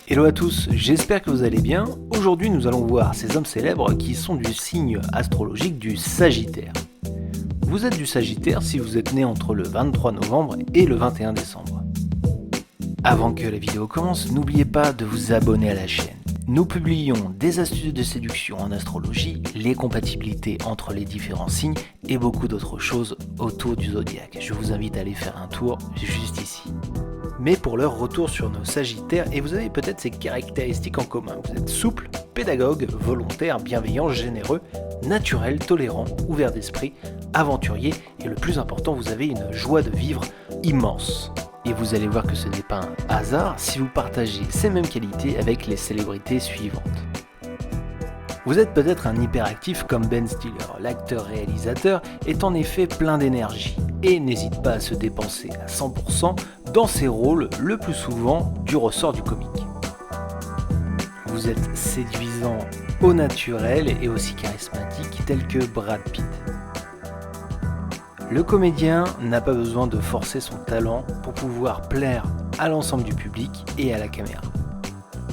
Hello à tous, j'espère que vous allez bien. Aujourd'hui nous allons voir ces hommes célèbres qui sont du signe astrologique du Sagittaire. Vous êtes du Sagittaire si vous êtes né entre le 23 novembre et le 21 décembre. Avant que la vidéo commence, n'oubliez pas de vous abonner à la chaîne. Nous publions des astuces de séduction en astrologie, les compatibilités entre les différents signes et beaucoup d'autres choses autour du zodiaque. Je vous invite à aller faire un tour juste ici. Mais pour leur retour sur nos Sagittaires, et vous avez peut-être ces caractéristiques en commun. Vous êtes souple, pédagogue, volontaire, bienveillant, généreux, naturel, tolérant, ouvert d'esprit, aventurier, et le plus important, vous avez une joie de vivre immense. Et vous allez voir que ce n'est pas un hasard si vous partagez ces mêmes qualités avec les célébrités suivantes. Vous êtes peut-être un hyperactif comme Ben Stiller. L'acteur-réalisateur est en effet plein d'énergie et n'hésite pas à se dépenser à 100% dans ses rôles, le plus souvent du ressort du comique. Vous êtes séduisant au naturel et aussi charismatique tel que Brad Pitt. Le comédien n'a pas besoin de forcer son talent pour pouvoir plaire à l'ensemble du public et à la caméra.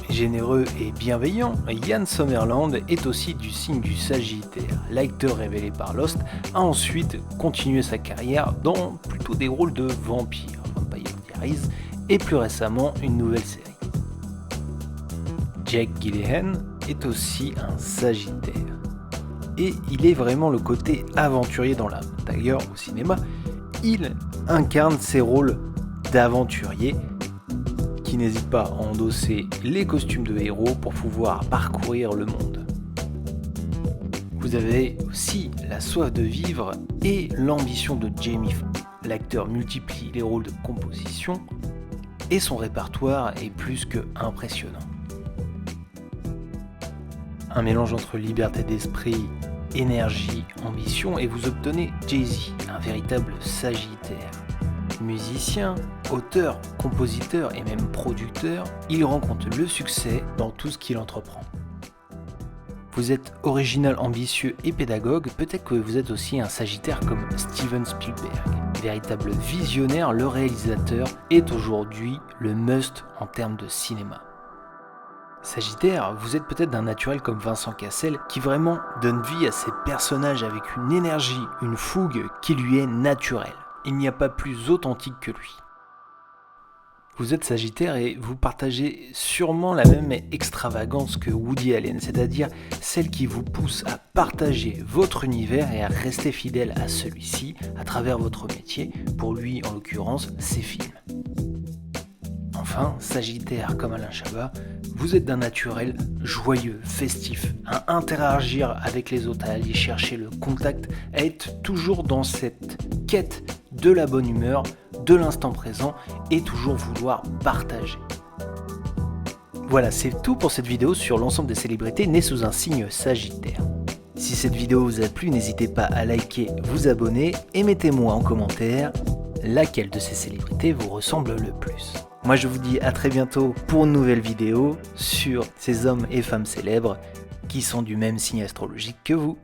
Généreux et bienveillant, Ian Somerhalder est aussi du signe du Sagittaire. L'acteur révélé par Lost a ensuite continué sa carrière dans plutôt des rôles de vampire, Vampire Diaries, et plus récemment une nouvelle série. Jake Gyllenhaal est aussi un Sagittaire. Et il est vraiment le côté aventurier dans l'âme. D'ailleurs, au cinéma, il incarne ses rôles d'aventurier qui n'hésite pas à endosser les costumes de héros pour pouvoir parcourir le monde. Vous avez aussi la soif de vivre et l'ambition de Jamie Foxx. L'acteur multiplie les rôles de composition et son répertoire est plus que impressionnant. Un mélange entre liberté d'esprit, énergie, ambition et vous obtenez Jay-Z, un véritable Sagittaire. Musicien, auteur, compositeur et même producteur, il rencontre le succès dans tout ce qu'il entreprend. Vous êtes original, ambitieux et pédagogue, peut-être que vous êtes aussi un Sagittaire comme Steven Spielberg. Véritable visionnaire, le réalisateur est aujourd'hui le must en termes de cinéma. Sagittaire, vous êtes peut-être d'un naturel comme Vincent Cassel qui vraiment donne vie à ses personnages avec une énergie, une fougue qui lui est naturelle. Il n'y a pas plus authentique que lui. Vous êtes Sagittaire et vous partagez sûrement la même extravagance que Woody Allen, c'est-à-dire celle qui vous pousse à partager votre univers et à rester fidèle à celui-ci à travers votre métier, pour lui en l'occurrence ses films. Enfin, Sagittaire comme Alain Chabat, vous êtes d'un naturel joyeux, festif, à interagir avec les autres, à aller chercher le contact, à être toujours dans cette quête de la bonne humeur, de l'instant présent et toujours vouloir partager. Voilà, c'est tout pour cette vidéo sur l'ensemble des célébrités nées sous un signe Sagittaire. Si cette vidéo vous a plu, n'hésitez pas à liker, vous abonner et mettez-moi en commentaire laquelle de ces célébrités vous ressemble le plus. Moi je vous dis à très bientôt pour une nouvelle vidéo sur ces hommes et femmes célèbres qui sont du même signe astrologique que vous.